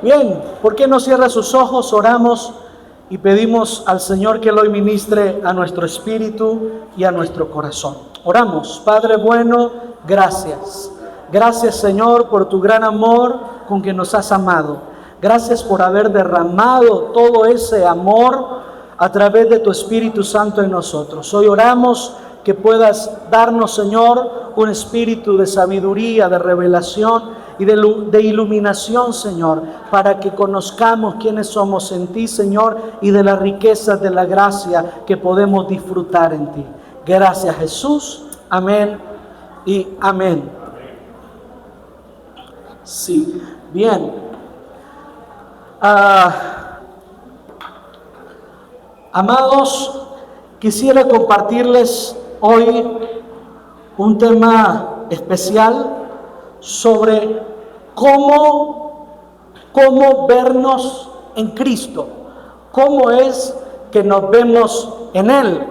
Bien, ¿por qué no cierra sus ojos? Oramos y pedimos al Señor que Él hoy ministre a nuestro espíritu y a nuestro corazón. Oramos. Padre bueno, gracias. Gracias, Señor, por tu gran amor con que nos has amado. Gracias por haber derramado todo ese amor a través de tu Espíritu Santo en nosotros. Hoy oramos que puedas darnos, Señor, un espíritu de sabiduría, de revelación y de iluminación, Señor, para que conozcamos quiénes somos en ti, Señor, y de las riquezas de la gracia que podemos disfrutar en ti. Gracias, Jesús. Amén y amén. Sí, bien. Amados, quisiera compartirles hoy un tema especial sobre cómo vernos en Cristo, cómo es que nos vemos en Él.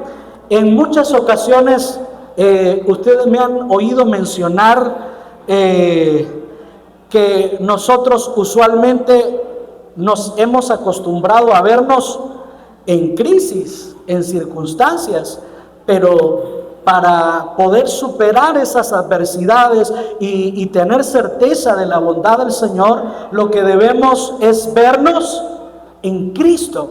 En muchas ocasiones ustedes me han oído mencionar que nosotros usualmente nos hemos acostumbrado a vernos en crisis, en circunstancias, pero para poder superar esas adversidades y tener certeza de la bondad del Señor, lo que debemos es vernos en Cristo.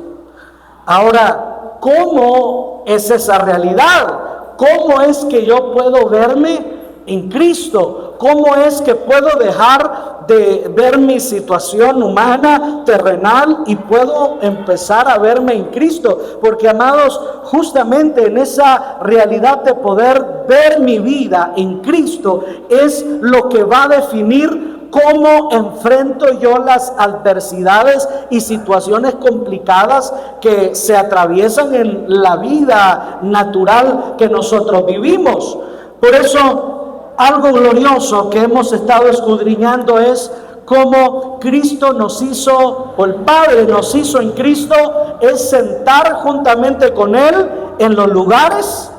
Ahora, ¿cómo es esa realidad? ¿Cómo es que yo puedo verme en Cristo? ¿Cómo es que puedo dejar de ver mi situación humana, terrenal, y puedo empezar a verme en Cristo? Porque, amados, justamente en esa realidad de poder ver mi vida en Cristo es lo que va a definir cómo enfrento yo las adversidades y situaciones complicadas que se atraviesan en la vida natural que nosotros vivimos. Por eso, algo glorioso que hemos estado escudriñando es cómo Cristo nos hizo, o el Padre nos hizo en Cristo, es sentar juntamente con Él en los lugares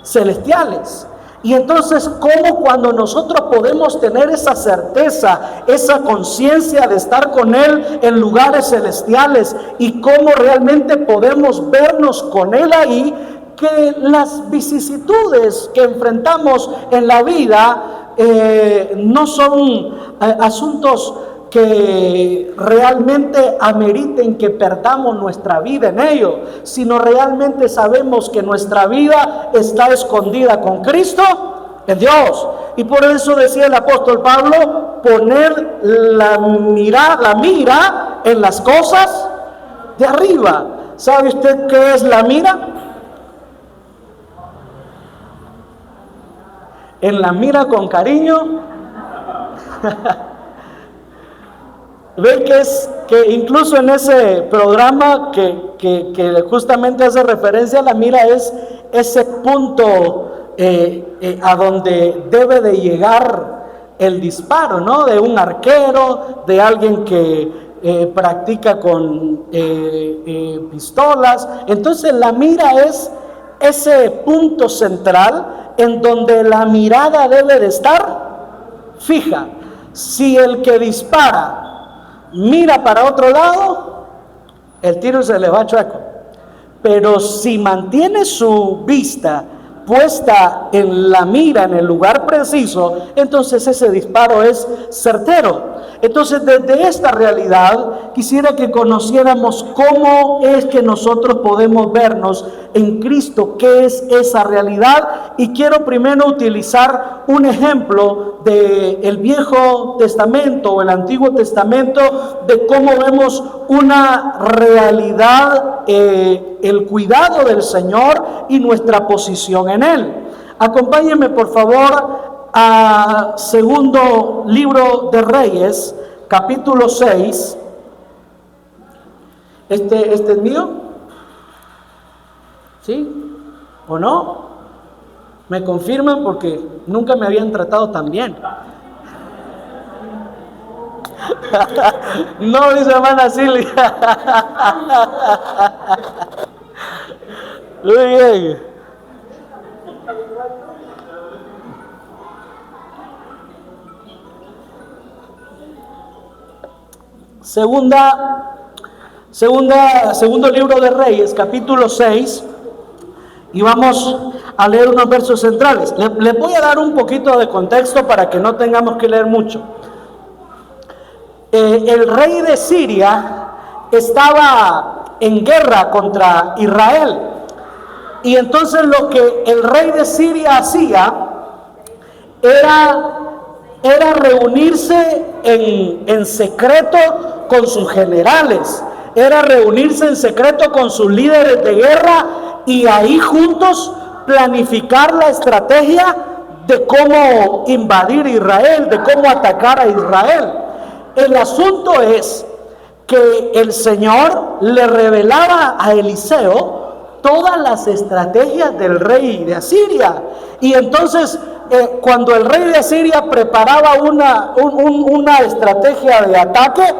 celestiales. Y entonces, ¿cómo cuando nosotros podemos tener esa certeza, esa conciencia de estar con Él en lugares celestiales, y cómo realmente podemos vernos con Él ahí, que las vicisitudes que enfrentamos en la vida no son asuntos que realmente ameriten que perdamos nuestra vida en ello, sino realmente sabemos que nuestra vida está escondida con Cristo en Dios. Y por eso decía el apóstol Pablo, poner la mira en las cosas de arriba. ¿Sabe usted qué es la mira? En la mira con cariño. Ve que incluso en ese programa que justamente hace referencia a la mira, es ese punto a donde debe de llegar el disparo, ¿no? De un arquero, de alguien que practica con pistolas. Entonces la mira es ese punto central en donde la mirada debe de estar fija. Si el que dispara mira para otro lado, el tiro se le va chueco. Pero si mantiene su vista puesta en la mira, en el lugar preciso, entonces ese disparo es certero. Entonces, desde esta realidad quisiera que conociéramos cómo es que nosotros podemos vernos en Cristo, qué es esa realidad. Y quiero primero utilizar un ejemplo del Viejo Testamento o el Antiguo Testamento, de cómo vemos una realidad, el cuidado del Señor y nuestra posición en Él. Acompáñenme por favor a segundo libro de Reyes, capítulo 6. ¿Este es mío? ¿Sí? ¿O no? Me confirman porque nunca me habían tratado tan bien. No, dice hermana Silvia. Muy bien. Segundo libro de Reyes, capítulo 6, y vamos a leer unos versos centrales. Les voy a dar un poquito de contexto para que no tengamos que leer mucho. El rey de Siria estaba en guerra contra Israel, y entonces lo que el rey de Siria hacía era reunirse en secreto con sus generales, era reunirse en secreto con sus líderes de guerra y ahí juntos planificar la estrategia de cómo invadir Israel, de cómo atacar a Israel. El asunto es que el Señor le revelaba a Eliseo todas las estrategias del rey de Asiria, y entonces cuando el rey de Asiria preparaba una estrategia de ataque,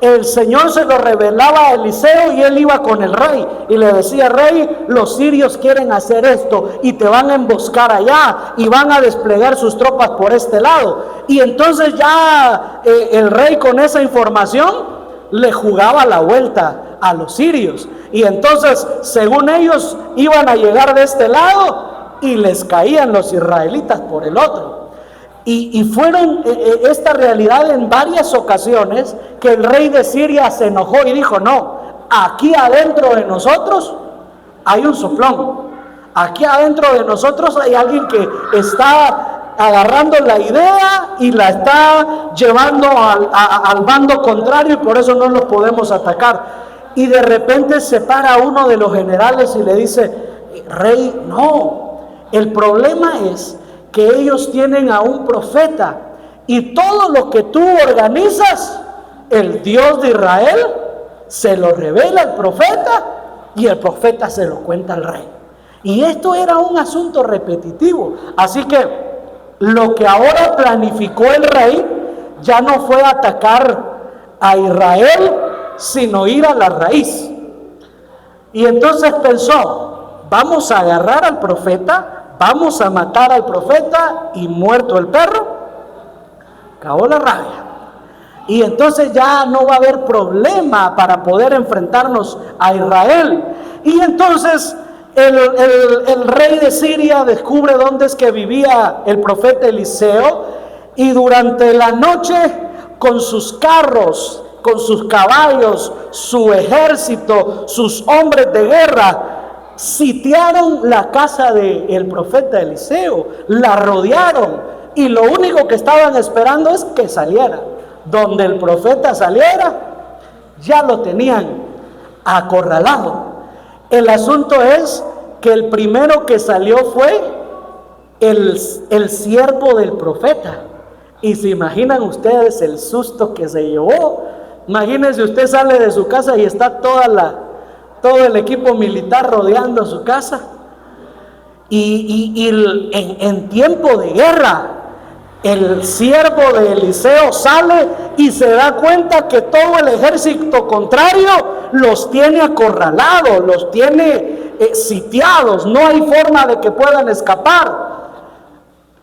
el Señor se lo revelaba a Eliseo y él iba con el rey y le decía: rey, los sirios quieren hacer esto y te van a emboscar allá y van a desplegar sus tropas por este lado. Y entonces ya el rey, con esa información, le jugaba la vuelta a los sirios, y entonces según ellos iban a llegar de este lado y les caían los israelitas por el otro. Y fueron esta realidad en varias ocasiones que el rey de Siria se enojó y dijo: no, aquí adentro de nosotros hay un soplón, aquí adentro de nosotros hay alguien que está agarrando la idea y la está llevando al bando contrario, y por eso no los podemos atacar. Y de repente se para uno de los generales y le dice: rey, no, el problema es que ellos tienen a un profeta, y todo lo que tú organizas, el Dios de Israel se lo revela al profeta y el profeta se lo cuenta al rey. Y esto era un asunto repetitivo, así que lo que ahora planificó el rey ya no fue atacar a Israel, sino ir a la raíz. Y entonces pensó: vamos a agarrar al profeta, vamos a matar al profeta, y muerto el perro, acabó la rabia. Y entonces ya no va a haber problema para poder enfrentarnos a Israel. Y entonces el rey de Siria descubre dónde es que vivía el profeta Eliseo, y durante la noche, con sus carros, con sus caballos, su ejército, sus hombres de guerra, sitiaron la casa del profeta Eliseo, la rodearon, y lo único que estaban esperando es que saliera. Donde el profeta saliera, ya lo tenían acorralado. El asunto es que el primero que salió fue el siervo del profeta, y se imaginan ustedes el susto que se llevó. Imagínense, usted sale de su casa y está todo el equipo militar rodeando su casa, y en tiempo de guerra el siervo de Eliseo sale y se da cuenta que todo el ejército contrario los tiene acorralados, los tiene sitiados, no hay forma de que puedan escapar.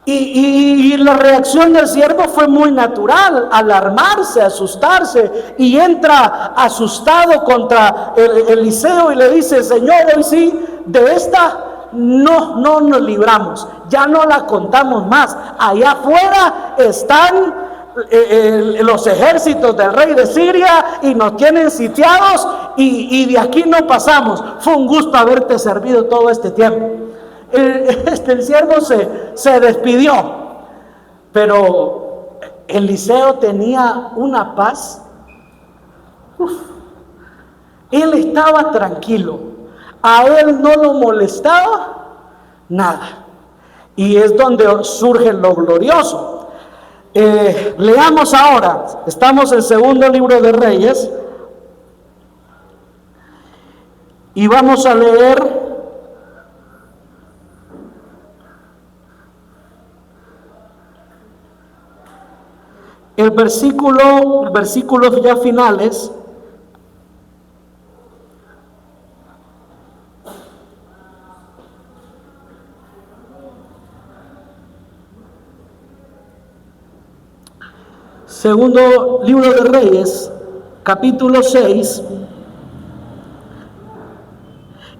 Y la reacción del siervo fue muy natural: alarmarse, asustarse, y entra asustado contra Eliseo y le dice: Señor, hoy sí, de esta no nos libramos, ya no la contamos más. Allá afuera están los ejércitos del rey de Siria y nos tienen sitiados, y de aquí no pasamos. Fue un gusto haberte servido todo este tiempo. El siervo se despidió, pero Eliseo tenía una paz. Él estaba tranquilo, a él no lo molestaba nada, y es donde surge lo glorioso. Leamos ahora, estamos en segundo libro de Reyes, y vamos a leer el versículos ya finales. Segundo libro de Reyes, capítulo 6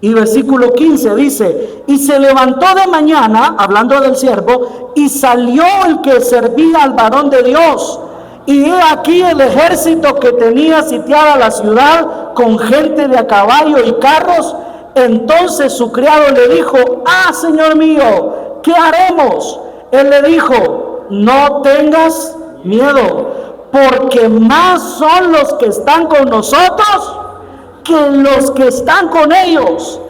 y versículo 15 dice: y se levantó de mañana, hablando del siervo, y salió el que servía al varón de Dios, y he aquí el ejército que tenía sitiada la ciudad con gente de a caballo y carros. Entonces su criado le dijo: ah, señor mío, ¿qué haremos? Él le dijo: no tengas miedo, porque más son los que están con nosotros que los que están con ellos.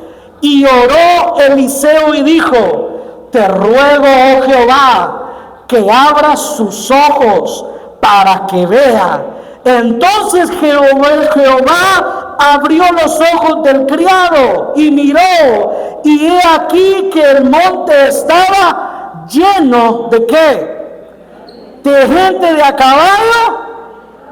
Y oró Eliseo y dijo: te ruego, oh Jehová, que abras sus ojos para que vea. Entonces Jehová abrió los ojos del criado y miró, y he aquí que el monte estaba lleno ¿de qué? De gente de a caballo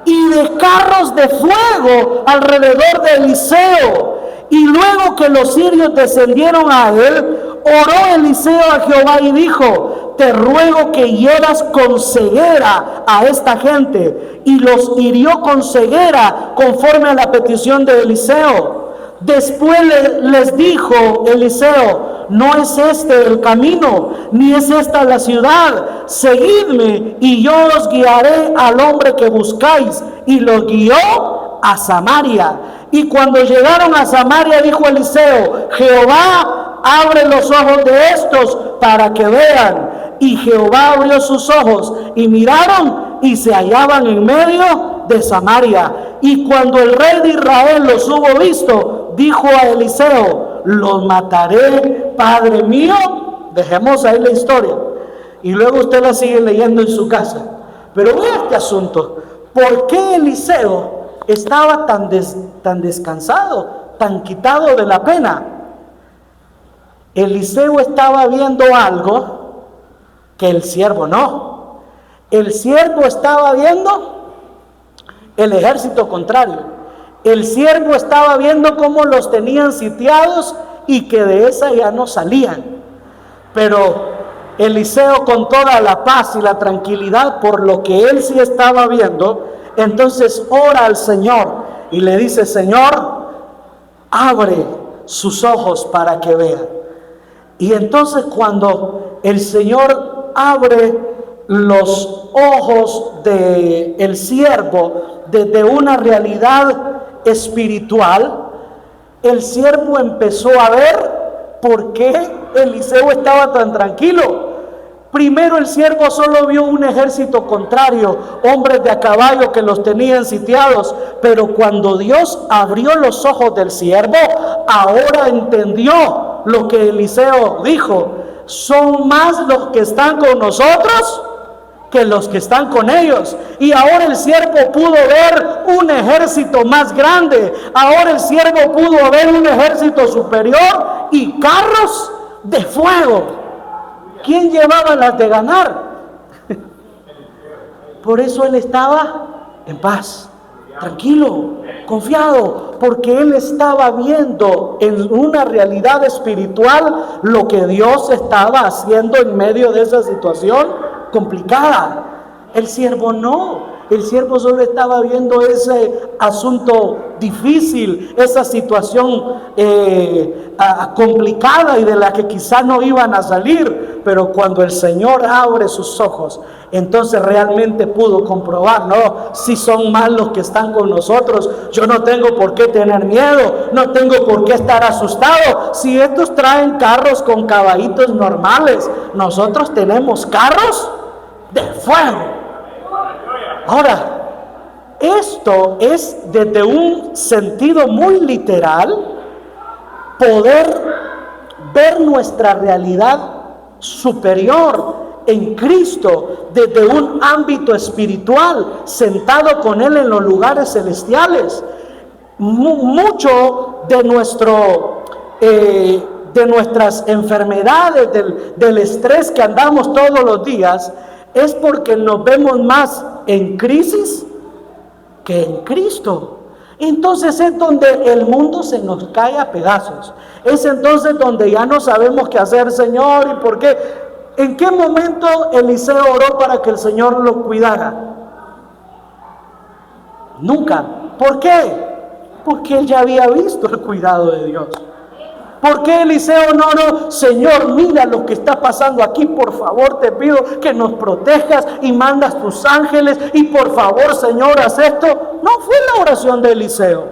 y de carros de fuego alrededor de Eliseo. Y luego que los sirios descendieron a él, oró Eliseo a Jehová y dijo: te ruego que hieras con ceguera a esta gente. Y los hirió con ceguera conforme a la petición de Eliseo. Después les dijo Eliseo: no es este el camino, ni es esta la ciudad. Seguidme y yo os guiaré al hombre que buscáis. Y los guió a Samaria. Y cuando llegaron a Samaria, dijo Eliseo: Jehová, abre los ojos de estos para que vean. Y Jehová abrió sus ojos y miraron, y se hallaban en medio de Samaria. Y cuando el rey de Israel los hubo visto, dijo a Eliseo: los mataré, padre mío. Dejemos ahí la historia y luego usted la sigue leyendo en su casa. Pero vea este asunto: ¿por qué Eliseo estaba tan descansado, tan quitado de la pena? Eliseo estaba viendo algo que el siervo no. El siervo estaba viendo el ejército contrario. El siervo estaba viendo cómo los tenían sitiados y que de esa ya no salían. Pero Eliseo, con toda la paz y la tranquilidad por lo que él sí estaba viendo, entonces ora al Señor y le dice: Señor, abre sus ojos para que vea. Y entonces cuando el Señor abre los ojos del siervo desde una realidad espiritual, el siervo empezó a ver por qué Eliseo estaba tan tranquilo. Primero, el siervo solo vio un ejército contrario, hombres de a caballo que los tenían sitiados, pero cuando Dios abrió los ojos del siervo, ahora entendió lo que Eliseo dijo: son más los que están con nosotros que los que están con ellos. Y ahora el siervo pudo ver un ejército más grande. Ahora el siervo pudo ver un ejército superior y carros de fuego. ¿Quién llevaba las de ganar? Por eso él estaba en paz, tranquilo, confiado, porque él estaba viendo en una realidad espiritual lo que Dios estaba haciendo en medio de esa situación complicada. El siervo no. El siervo solo estaba viendo ese asunto difícil, esa situación complicada y de la que quizás no iban a salir. Pero cuando el Señor abre sus ojos, entonces realmente pudo comprobar: no, si son más los que están con nosotros, yo no tengo por qué tener miedo, no tengo por qué estar asustado. Si estos traen carros con caballitos normales, nosotros tenemos carros de fuego. Ahora, esto es desde un sentido muy literal, poder ver nuestra realidad superior en Cristo desde un ámbito espiritual, sentado con Él en los lugares celestiales. Mucho de nuestras enfermedades, del estrés que andamos todos los días, es porque nos vemos más en crisis que en Cristo. Entonces es donde el mundo se nos cae a pedazos. Es entonces donde ya no sabemos qué hacer, Señor, y por qué. ¿En qué momento Eliseo oró para que el Señor lo cuidara? Nunca. ¿Por qué? Porque él ya había visto el cuidado de Dios. ¿Por qué Eliseo no, Señor, mira lo que está pasando aquí, por favor te pido que nos protejas y mandas tus ángeles y por favor, Señor, haz esto? No fue la oración de Eliseo,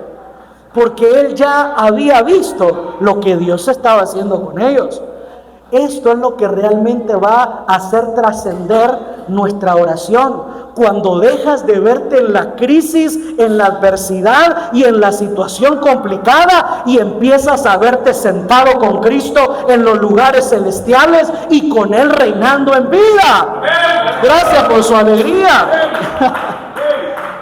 porque él ya había visto lo que Dios estaba haciendo con ellos. Esto es lo que realmente va a hacer trascender nuestra oración. Cuando dejas de verte en la crisis, en la adversidad y en la situación complicada y empiezas a verte sentado con Cristo en los lugares celestiales y con Él reinando en vida. Gracias por su alegría.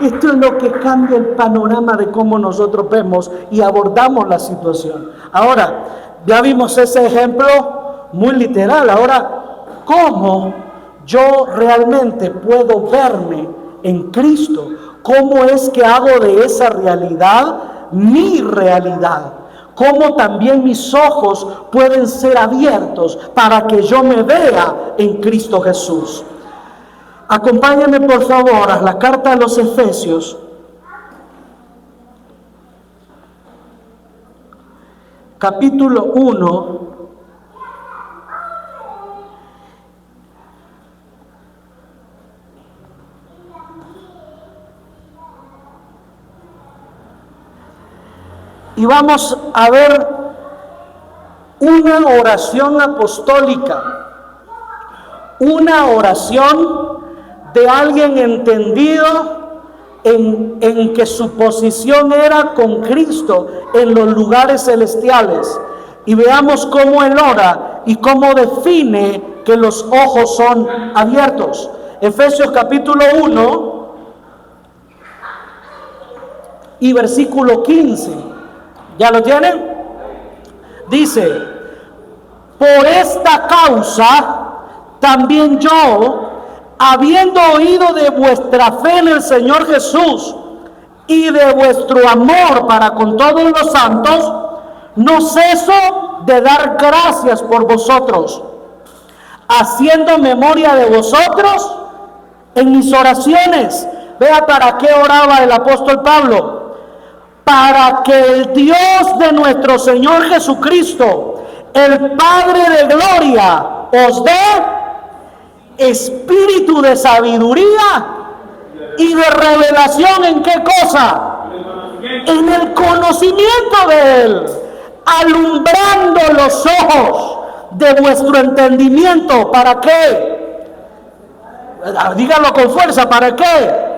Esto es lo que cambia el panorama de cómo nosotros vemos y abordamos la situación. Ahora, ya vimos ese ejemplo muy literal. Ahora, ¿cómo yo realmente puedo verme en Cristo? ¿Cómo es que hago de esa realidad mi realidad? ¿Cómo también mis ojos pueden ser abiertos para que yo me vea en Cristo Jesús? Acompáñame por favor a la carta a los Efesios, capítulo 1. Y vamos a ver una oración apostólica, una oración de alguien entendido en que su posición era con Cristo en los lugares celestiales. Y veamos cómo él ora y cómo define que los ojos son abiertos. Efesios capítulo 1 y versículo 15. ¿Ya lo tienen? Dice: por esta causa también yo, habiendo oído de vuestra fe en el Señor Jesús y de vuestro amor para con todos los santos, no ceso de dar gracias por vosotros, haciendo memoria de vosotros en mis oraciones. Vea para qué oraba el apóstol Pablo: para que el Dios de nuestro Señor Jesucristo, el Padre de gloria, os dé espíritu de sabiduría y de revelación. ¿En qué cosa? En el conocimiento de Él, alumbrando los ojos de vuestro entendimiento. ¿Para qué? Díganlo con fuerza. ¿Para qué?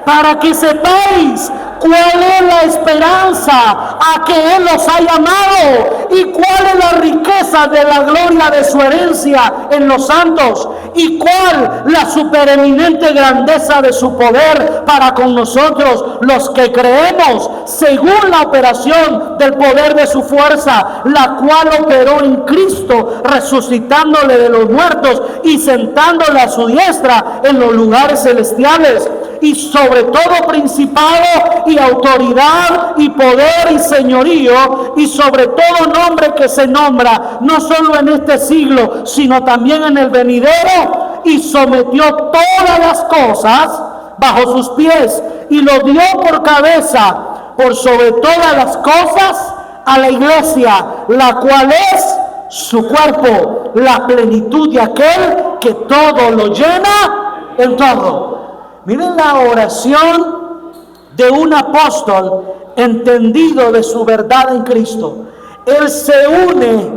Para que sepáis cuál es la esperanza a que Él los ha llamado y cuál es la riqueza de la gloria de su herencia en los santos y cuál la supereminente grandeza de su poder para con nosotros los que creemos, según la operación del poder de su fuerza, la cual operó en Cristo, resucitándole de los muertos y sentándole a su diestra en los lugares celestiales, y sobre todo principado y autoridad y poder y señorío, y sobre todo nombre que se nombra, no solo en este siglo, sino también en el venidero, y sometió todas las cosas bajo sus pies, y lo dio por cabeza, por sobre todas las cosas, a la iglesia, la cual es su cuerpo, la plenitud de aquel que todo lo llena en todo. Miren la oración de un apóstol entendido de su verdad en Cristo. Él se une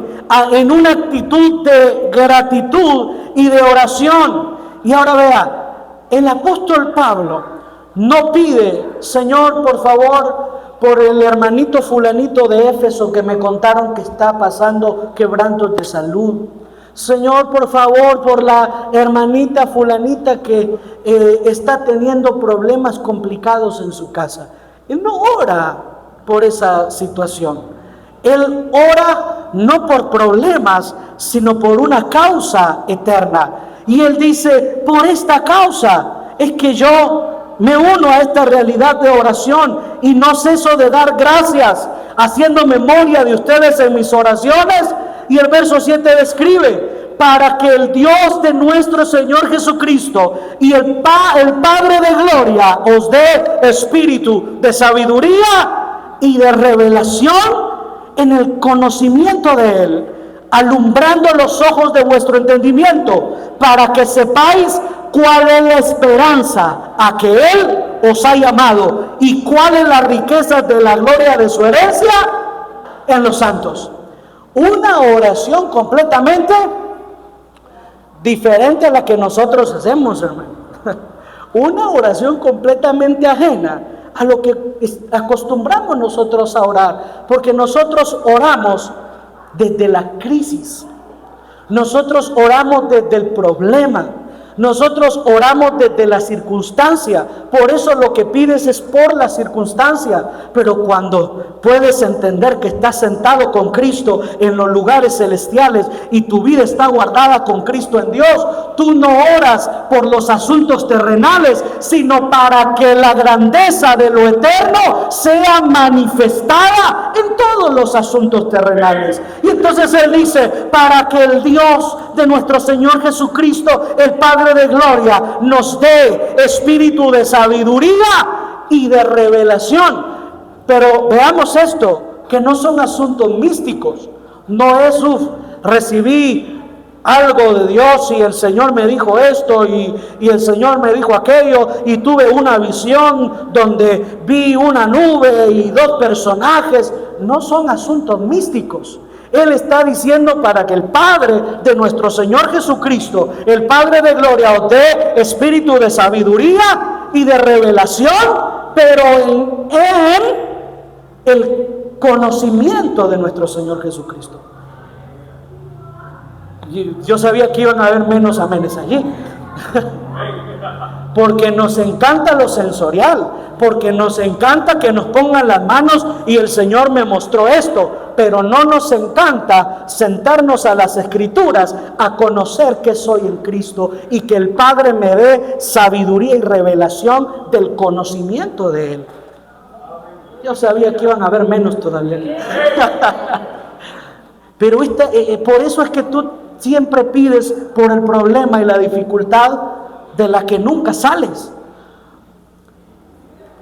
en una actitud de gratitud y de oración. Y ahora vea, el apóstol Pablo no pide: Señor, por favor, por el hermanito fulanito de Éfeso que me contaron que está pasando quebrantos de salud. Señor, por favor, por la hermanita fulanita que está teniendo problemas complicados en su casa. Él no ora por esa situación. Él ora no por problemas, sino por una causa eterna. Y él dice: por esta causa es que yo me uno a esta realidad de oración y no ceso de dar gracias, haciendo memoria de ustedes en mis oraciones. Y el verso 7 describe: para que el Dios de nuestro Señor Jesucristo y el Padre de gloria os dé espíritu de sabiduría y de revelación en el conocimiento de Él, alumbrando los ojos de vuestro entendimiento, para que sepáis cuál es la esperanza a que Él os ha llamado y cuál es la riqueza de la gloria de su herencia en los santos. Una oración completamente diferente a la que nosotros hacemos, hermano. Una oración completamente ajena a lo que acostumbramos nosotros a orar, porque nosotros oramos desde la crisis, nosotros oramos desde el problema, nosotros oramos desde la circunstancia. Por eso lo que pides es por la circunstancia. Pero cuando puedes entender que estás sentado con Cristo en los lugares celestiales y tu vida está guardada con Cristo en Dios, tú no oras por los asuntos terrenales, sino para que la grandeza de lo eterno sea manifestada en todos los asuntos terrenales. Y entonces Él dice, para que el Dios de nuestro Señor Jesucristo, el Padre de gloria, nos dé espíritu de sabiduría y de revelación. Pero veamos esto, que no son asuntos místicos. No es recibí algo de Dios y el Señor me dijo esto y el Señor me dijo aquello, y tuve una visión donde vi una nube y dos personajes. No son asuntos místicos. Él está diciendo para que el Padre de nuestro Señor Jesucristo, el Padre de gloria, os dé espíritu de sabiduría y de revelación, pero en el conocimiento de nuestro Señor Jesucristo. Yo sabía que iban a haber menos amenes allí. Porque nos encanta lo sensorial, porque nos encanta que nos pongan las manos y el Señor me mostró esto, pero no nos encanta sentarnos a las Escrituras a conocer que soy en Cristo y que el Padre me dé sabiduría y revelación del conocimiento de Él. Yo sabía que iban a haber menos todavía. Pero por eso es que tú siempre pides por el problema y la dificultad de la que nunca sales,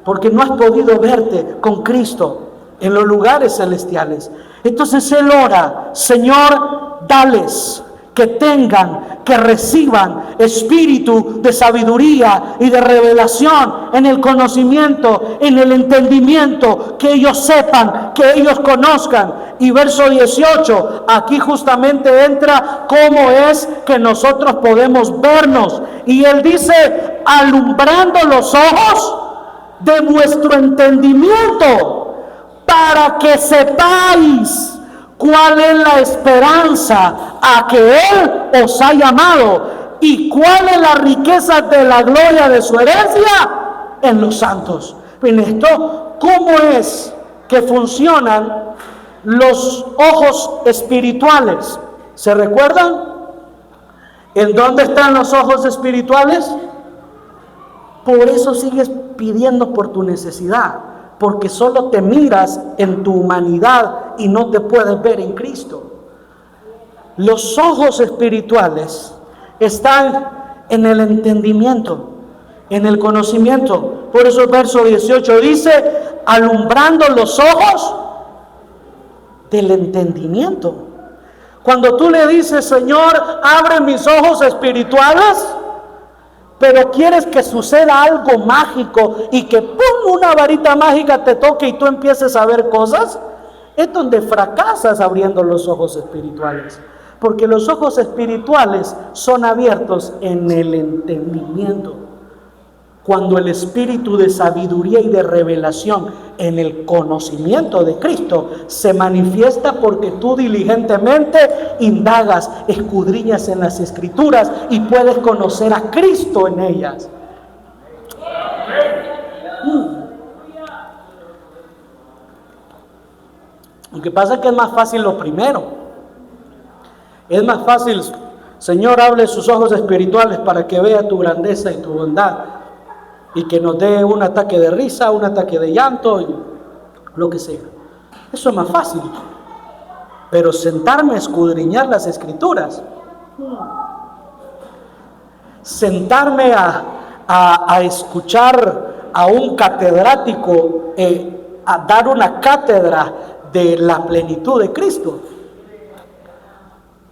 porque no has podido verte con Cristo en los lugares celestiales. Entonces Él ora, Señor, dales, que tengan, que reciban espíritu de sabiduría y de revelación en el conocimiento, en el entendimiento, que ellos sepan, que ellos conozcan. Y verso 18, aquí justamente entra cómo es que nosotros podemos vernos. Y Él dice, alumbrando los ojos de vuestro entendimiento, para que sepáis cuál es la esperanza a que Él os ha llamado y cuál es la riqueza de la gloria de su herencia en los santos. En esto, ¿cómo es que funcionan los ojos espirituales? ¿Se recuerdan? ¿En dónde están los ojos espirituales? Por eso sigues pidiendo por tu necesidad, porque solo te miras en tu humanidad y no te puedes ver en Cristo. Los ojos espirituales están en el entendimiento, en el conocimiento. Por eso el verso 18 dice, alumbrando los ojos del entendimiento. Cuando tú le dices, Señor, abre mis ojos espirituales, pero quieres que suceda algo mágico y que ¡pum!, una varita mágica te toque y tú empieces a ver cosas, es donde fracasas abriendo los ojos espirituales. Porque los ojos espirituales son abiertos en el entendimiento. Cuando el espíritu de sabiduría y de revelación en el conocimiento de Cristo se manifiesta porque tú diligentemente indagas, escudriñas en las Escrituras y puedes conocer a Cristo en ellas. Lo que pasa es que es más fácil lo primero. Es más fácil, Señor, hable sus ojos espirituales para que vea tu grandeza y tu bondad, y que nos dé un ataque de risa, un ataque de llanto, y lo que sea. Eso es más fácil. Pero sentarme a escudriñar las Escrituras, Sentarme a escuchar a un catedrático a dar una cátedra de la plenitud de Cristo.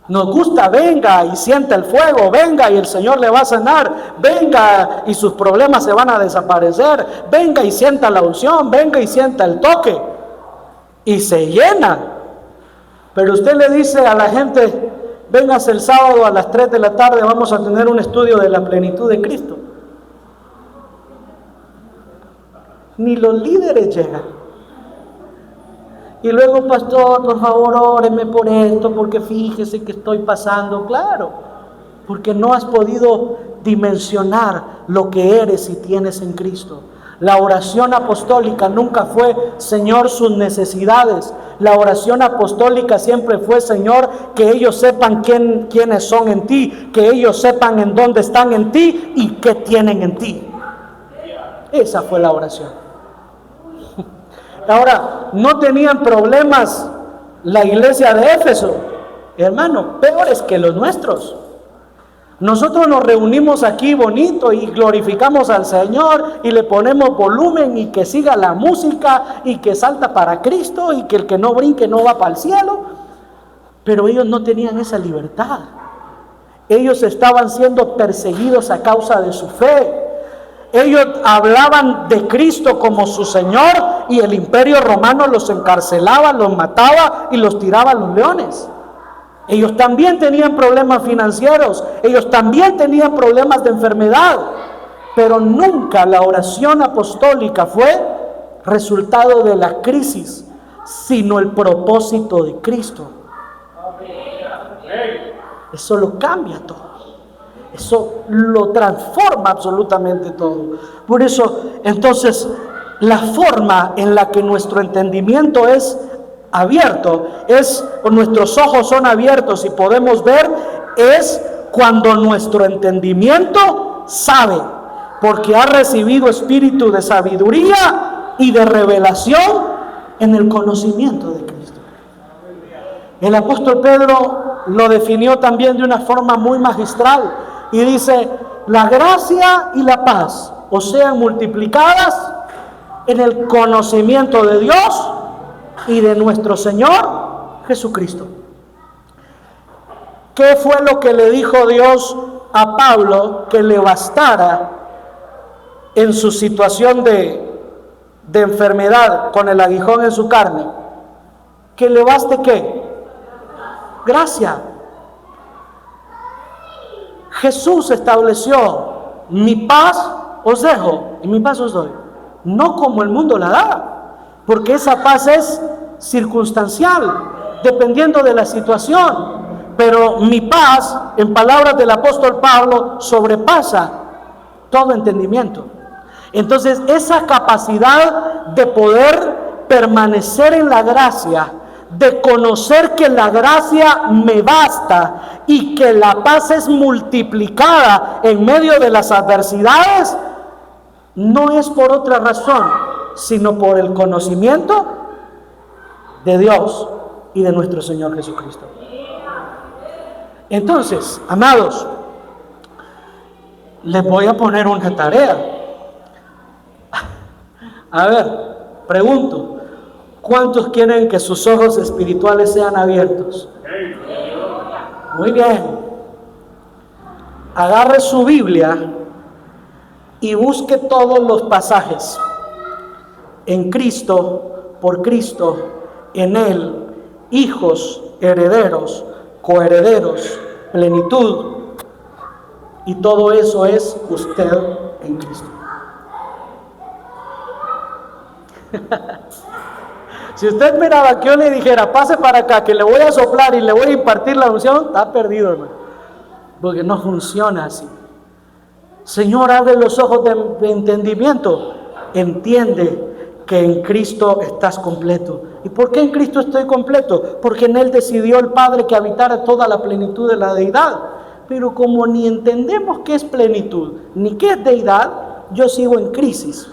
Nos gusta, venga y sienta el fuego, venga y el Señor le va a sanar, venga y sus problemas se van a desaparecer, venga y sienta la unción, venga y sienta el toque, y se llena. Pero usted le dice a la gente, vengas el sábado a las 3 de la tarde, vamos a tener un estudio de la plenitud de Cristo. Ni los líderes llegan. Y luego, pastor, por favor, óreme por esto, porque fíjese que estoy pasando. Claro, porque no has podido dimensionar lo que eres y tienes en Cristo. La oración apostólica nunca fue, Señor, sus necesidades. La oración apostólica siempre fue, Señor, que ellos sepan quiénes son en ti, que ellos sepan en dónde están en ti y qué tienen en ti. Esa fue la oración. Ahora, no tenían problemas la iglesia de Éfeso, hermano, peores que los nuestros. Nosotros nos reunimos aquí bonito y glorificamos al Señor y le ponemos volumen y que siga la música y que salta para Cristo y que el que no brinque no va para el cielo. Pero ellos no tenían esa libertad. Ellos estaban siendo perseguidos a causa de su fe. Ellos hablaban de Cristo como su Señor y el imperio romano los encarcelaba, los mataba y los tiraba a los leones. Ellos también tenían problemas financieros, ellos también tenían problemas de enfermedad, pero nunca la oración apostólica fue resultado de la crisis, sino el propósito de Cristo. Eso lo cambia todo. Eso lo transforma absolutamente todo. Por eso, entonces, la forma en la que nuestro entendimiento es abierto, o nuestros ojos son abiertos y podemos ver, es cuando nuestro entendimiento sabe, porque ha recibido espíritu de sabiduría y de revelación en el conocimiento de Cristo. El apóstol Pedro lo definió también de una forma muy magistral. Y dice, la gracia y la paz os sean multiplicadas en el conocimiento de Dios y de nuestro Señor Jesucristo. ¿Qué fue lo que le dijo Dios a Pablo que le bastara en su situación de enfermedad con el aguijón en su carne? ¿Que le baste qué? Gracia. Jesús estableció, mi paz os dejo y mi paz os doy. No como el mundo la da, porque esa paz es circunstancial, dependiendo de la situación. Pero mi paz, en palabras del apóstol Pablo, sobrepasa todo entendimiento. Entonces, esa capacidad de poder permanecer en la gracia, de conocer que la gracia me basta y que la paz es multiplicada en medio de las adversidades, no es por otra razón, sino por el conocimiento de Dios y de nuestro Señor Jesucristo. Entonces, amados, les voy a poner una tarea. A ver, pregunto, ¿cuántos quieren que sus ojos espirituales sean abiertos? Muy bien. Agarre su Biblia y busque todos los pasajes. En Cristo, por Cristo, en Él, hijos, herederos, coherederos, plenitud. Y todo eso es usted en Cristo. Si usted esperaba que yo le dijera, pase para acá, que le voy a soplar y le voy a impartir la unción, está perdido, hermano. Porque no funciona así. Señor, abre los ojos de entendimiento. Entiende que en Cristo estás completo. ¿Y por qué en Cristo estoy completo? Porque en Él decidió el Padre que habitara toda la plenitud de la deidad. Pero como ni entendemos qué es plenitud, ni qué es deidad, yo sigo en crisis.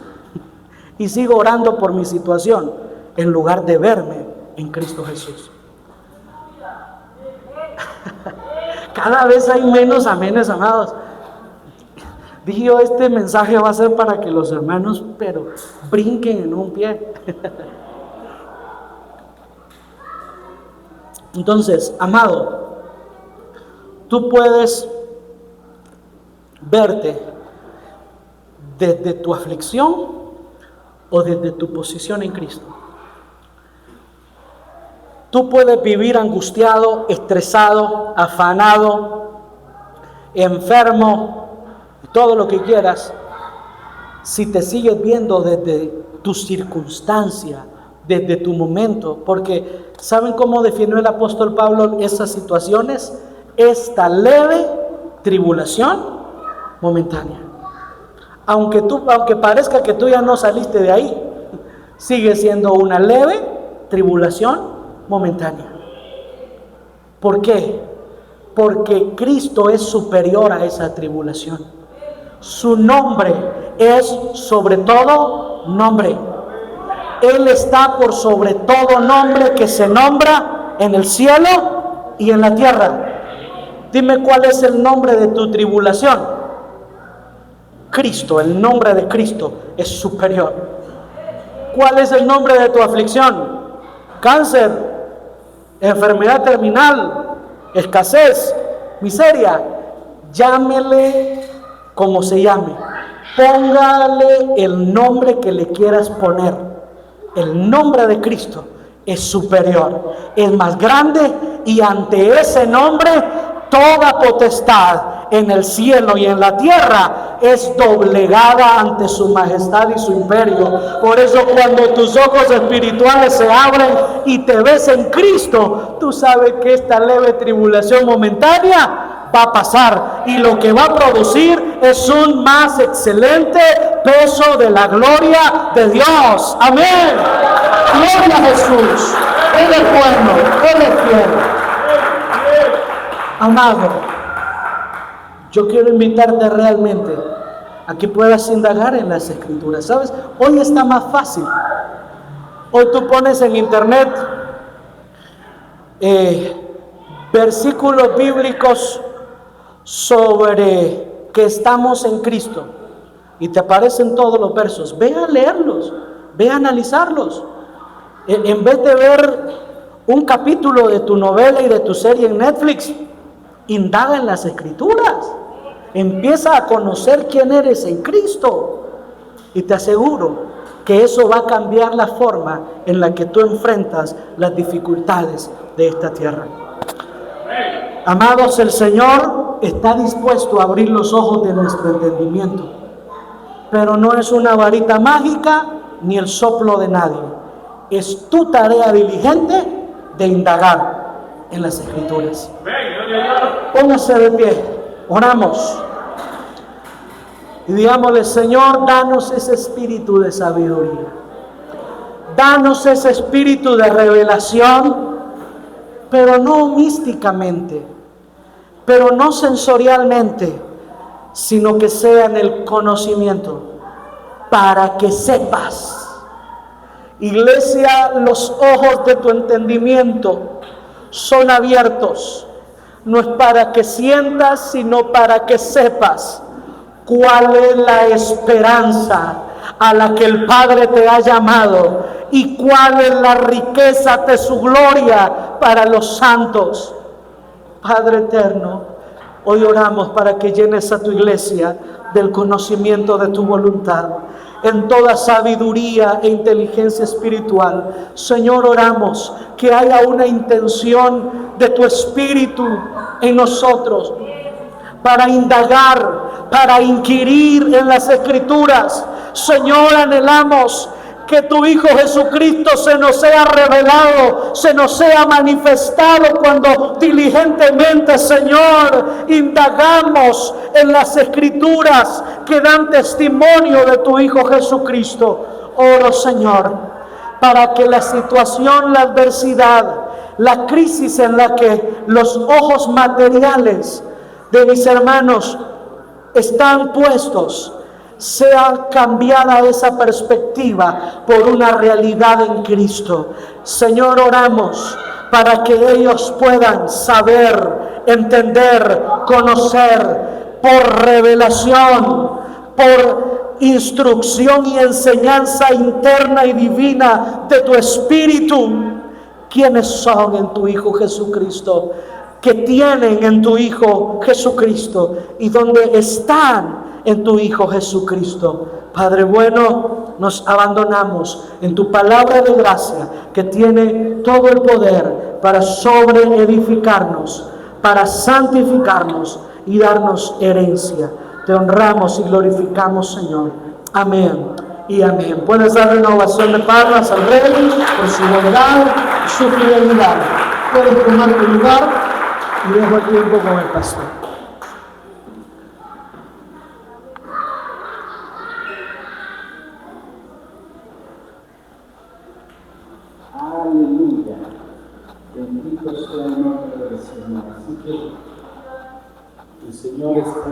Y sigo orando por mi situación, en lugar de verme en Cristo Jesús. Cada vez hay menos amenes, amados. Dije yo, este mensaje va a ser para que los hermanos, pero brinquen en un pie. Entonces, amado, tú puedes verte desde tu aflicción o desde tu posición en Cristo. Tú puedes vivir angustiado, estresado, afanado, enfermo, todo lo que quieras, si te sigues viendo desde tu circunstancia, desde tu momento, porque ¿saben cómo definió el apóstol Pablo esas situaciones? Esta leve tribulación momentánea. Aunque parezca que tú ya no saliste de ahí, sigue siendo una leve tribulación momentánea. ¿Por qué? Porque Cristo es superior a esa tribulación. Su nombre es sobre todo nombre. Él está por sobre todo nombre que se nombra en el cielo y en la tierra. Dime cuál es el nombre de tu tribulación. Cristo, el nombre de Cristo es superior. ¿Cuál es el nombre de tu aflicción? Cáncer, enfermedad terminal, escasez, miseria. Llámele como se llame. Póngale el nombre que le quieras poner. El nombre de Cristo es superior, es más grande, y ante ese nombre toda potestad en el cielo y en la tierra es doblegada ante su majestad y su imperio. Por eso cuando tus ojos espirituales se abren y te ves en Cristo, tú sabes que esta leve tribulación momentánea va a pasar, y lo que va a producir es un más excelente peso de la gloria de Dios. Amén. Gloria a Jesús. Él es bueno, Él es fiel. Amado, yo quiero invitarte realmente a que puedas indagar en las Escrituras. ¿Sabes? Hoy está más fácil. Hoy tú pones en internet versículos bíblicos sobre que estamos en Cristo, y te aparecen todos los versos. Ve a leerlos, ve a analizarlos. En vez de ver un capítulo de tu novela y de tu serie en Netflix, indaga en las Escrituras. Empieza a conocer quién eres en Cristo, y te aseguro que eso va a cambiar la forma en la que tú enfrentas las dificultades de esta tierra. Amados, el Señor está dispuesto a abrir los ojos de nuestro entendimiento, pero no es una varita mágica ni el soplo de nadie. Es tu tarea diligente de indagar en las Escrituras. Póngase de pie, oramos y digámosle: Señor, danos ese espíritu de sabiduría, danos ese espíritu de revelación, pero no místicamente, pero no sensorialmente, sino que sea en el conocimiento, para que sepas. Iglesia, los ojos de tu entendimiento son abiertos, no es para que sientas, sino para que sepas cuál es la esperanza a la que el Padre te ha llamado y cuál es la riqueza de su gloria para los santos. Padre eterno, hoy oramos para que llenes a tu iglesia del conocimiento de tu voluntad, en toda sabiduría e inteligencia espiritual. Señor, oramos que haya una intención de tu espíritu en nosotros para indagar, para inquirir en las Escrituras. Señor, anhelamos que tu Hijo Jesucristo se nos sea revelado, se nos sea manifestado cuando diligentemente, Señor, indagamos en las Escrituras que dan testimonio de tu Hijo Jesucristo. Oro, Señor, para que la situación, la adversidad, la crisis en la que los ojos materiales de mis hermanos están puestos, sea cambiada esa perspectiva por una realidad en Cristo. Señor, oramos para que ellos puedan saber, entender, conocer por revelación, por instrucción y enseñanza interna y divina de tu Espíritu, quiénes son en tu Hijo Jesucristo, que tienen en tu Hijo Jesucristo y donde están en tu Hijo Jesucristo. Padre bueno, nos abandonamos en tu palabra de gracia que tiene todo el poder para sobreedificarnos, para santificarnos y darnos herencia. Te honramos y glorificamos, Señor. Amén y amén. Puedes darle una ovación de palmas al Rey por su bondad y su fidelidad. Puedes tomar tu lugar y dejo el tiempo con el pastor. Aleluya. Bendito sea el nombre del Señor. Así que el Señor está